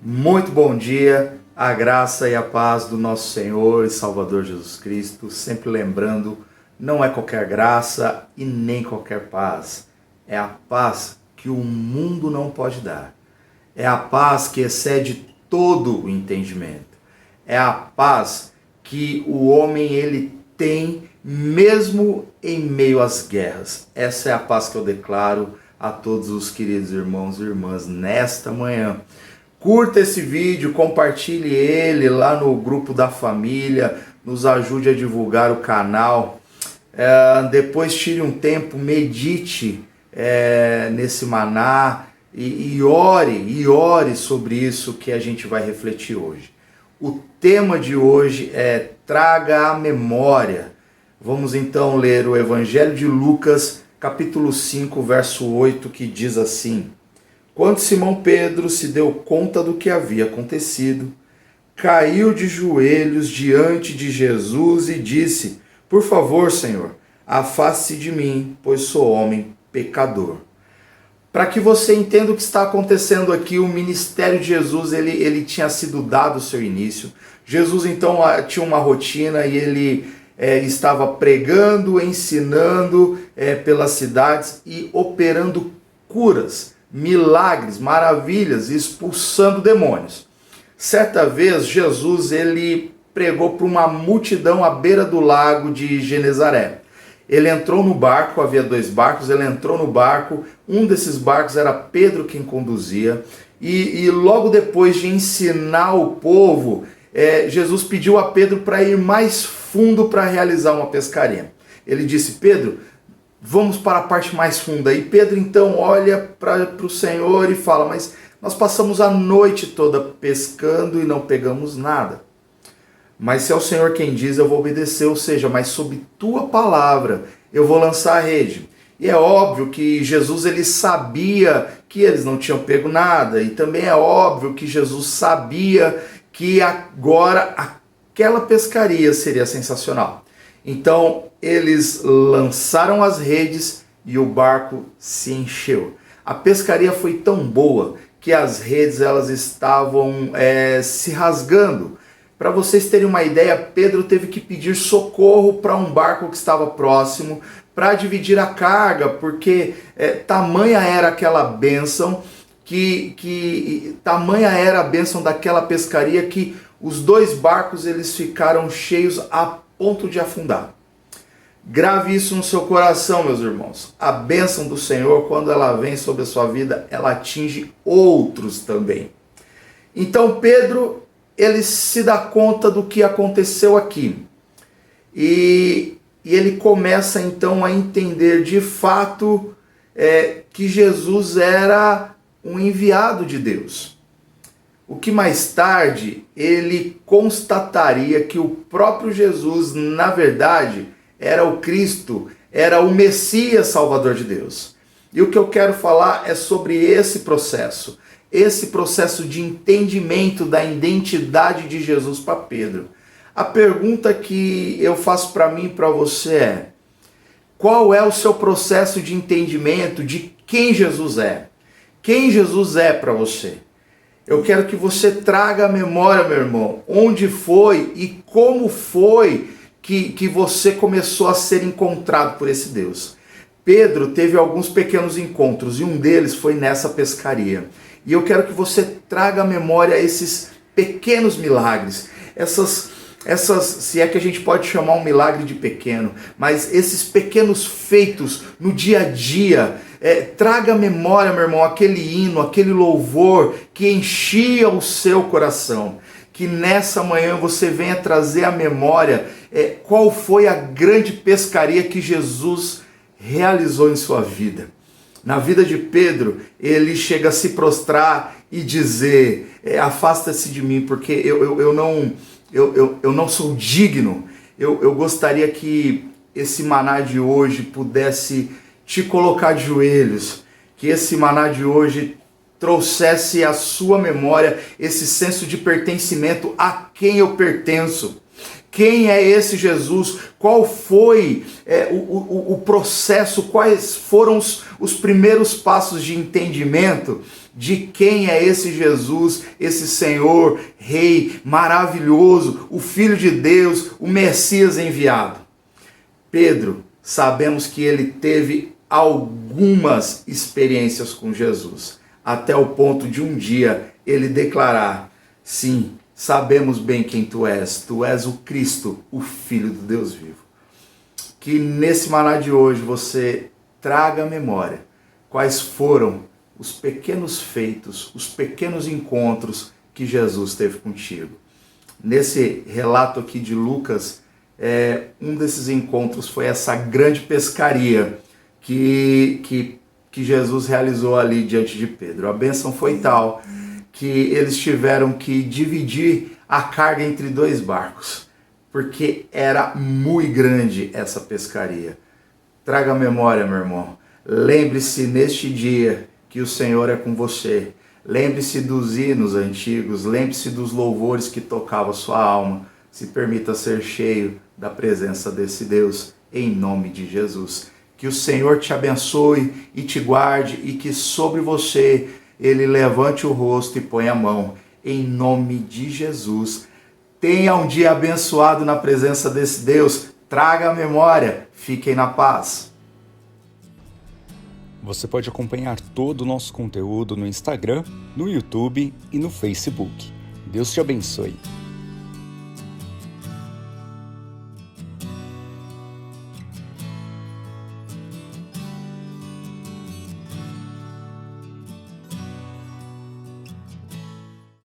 Muito bom dia, a graça e a paz do nosso Senhor e Salvador Jesus Cristo. Sempre lembrando, não é qualquer graça e nem qualquer paz. É a paz que o mundo não pode dar. É a paz que excede todo o entendimento. É a paz que o homem ele tem mesmo em meio às guerras. Essa é a paz que eu declaro a todos os queridos irmãos e irmãs nesta manhã. Curta esse vídeo, compartilhe ele lá no grupo da família, nos ajude a divulgar o canal. Depois tire um tempo, medite nesse maná e ore sobre isso que a gente vai refletir hoje. O tema de hoje é Traga a Memória. Vamos então ler o Evangelho de Lucas, capítulo 5, verso 8, que diz assim: Quando Simão Pedro se deu conta do que havia acontecido, caiu de joelhos diante de Jesus e disse: Por favor, Senhor, afaste-se de mim, pois sou homem pecador. Para que você entenda o que está acontecendo aqui, o ministério de Jesus ele tinha sido dado o seu início. Jesus então tinha uma rotina e ele estava pregando, ensinando pelas cidades e operando curas, milagres, maravilhas, expulsando demônios. Certa vez Jesus ele pregou para uma multidão à beira do lago de Genezaré. Ele entrou no barco, havia 2 barcos, ele entrou no barco, um desses barcos era Pedro quem conduzia, e logo depois de ensinar o povo, Jesus pediu a Pedro para ir mais fundo para realizar uma pescaria. Ele disse: Pedro, vamos para a parte mais funda. E Pedro então olha para o Senhor e fala: mas nós passamos a noite toda pescando e não pegamos nada. Mas se é o Senhor quem diz, eu vou obedecer, ou seja, mas sob tua palavra eu vou lançar a rede. E é óbvio que Jesus ele sabia que eles não tinham pego nada, e também é óbvio que Jesus sabia que agora aquela pescaria seria sensacional. Então eles lançaram as redes e o barco se encheu. A pescaria foi tão boa que as redes elas estavam se rasgando. Para vocês terem uma ideia, Pedro teve que pedir socorro para um barco que estava próximo para dividir a carga, porque tamanha era aquela bênção, tamanha era a bênção daquela pescaria que os 2 barcos eles ficaram cheios a ponto de afundar. Grave isso no seu coração, meus irmãos. A bênção do Senhor, quando ela vem sobre a sua vida, ela atinge outros também. Então Pedro ele se dá conta do que aconteceu aqui. E ele começa então a entender de fato que Jesus era um enviado de Deus. O que mais tarde ele constataria que o próprio Jesus, na verdade, era o Cristo, era o Messias Salvador de Deus. E o que eu quero falar é sobre esse processo de entendimento da identidade de Jesus para Pedro. A pergunta que eu faço para mim e para você é: qual é o seu processo de entendimento de quem Jesus é? Quem Jesus é para você? Eu quero que você traga à memória, meu irmão, onde foi e como foi que você começou a ser encontrado por esse Deus. Pedro teve alguns pequenos encontros e um deles foi nessa pescaria. E eu quero que você traga à memória esses pequenos milagres, essas, se é que a gente pode chamar um milagre de pequeno, mas esses pequenos feitos no dia a dia. Traga à memória, meu irmão, aquele hino, aquele louvor que enchia o seu coração. Que nessa manhã você venha trazer à memória qual foi a grande pescaria que Jesus realizou em sua vida. Na vida de Pedro, ele chega a se prostrar e dizer: afasta-se de mim, porque eu não sou digno. Eu gostaria que esse maná de hoje pudesse te colocar de joelhos, que esse maná de hoje trouxesse à sua memória esse senso de pertencimento a quem eu pertenço. Quem é esse Jesus? Qual foi o processo? Quais foram os primeiros passos de entendimento de quem é esse Jesus, esse Senhor, Rei maravilhoso, o Filho de Deus, o Messias enviado? Pedro, sabemos que ele teve algumas experiências com Jesus, até o ponto de um dia ele declarar: sim, sabemos bem quem tu és o Cristo, o Filho do Deus vivo. Que nesse maná de hoje você traga à memória quais foram os pequenos feitos, os pequenos encontros que Jesus teve contigo. Nesse relato aqui de Lucas, um desses encontros foi essa grande pescaria que Jesus realizou ali diante de Pedro. A bênção foi tal que eles tiveram que dividir a carga entre 2 barcos, porque era muito grande essa pescaria. Traga a memória, meu irmão. Lembre-se neste dia que o Senhor é com você. Lembre-se dos hinos antigos, lembre-se dos louvores que tocavam a sua alma. Se permita ser cheio da presença desse Deus, em nome de Jesus. Que o Senhor te abençoe e te guarde, e que sobre você Ele levante o rosto e ponha a mão, em nome de Jesus. Tenha um dia abençoado na presença desse Deus. Traga a memória. Fiquem na paz. Você pode acompanhar todo o nosso conteúdo no Instagram, no YouTube e no Facebook. Deus te abençoe.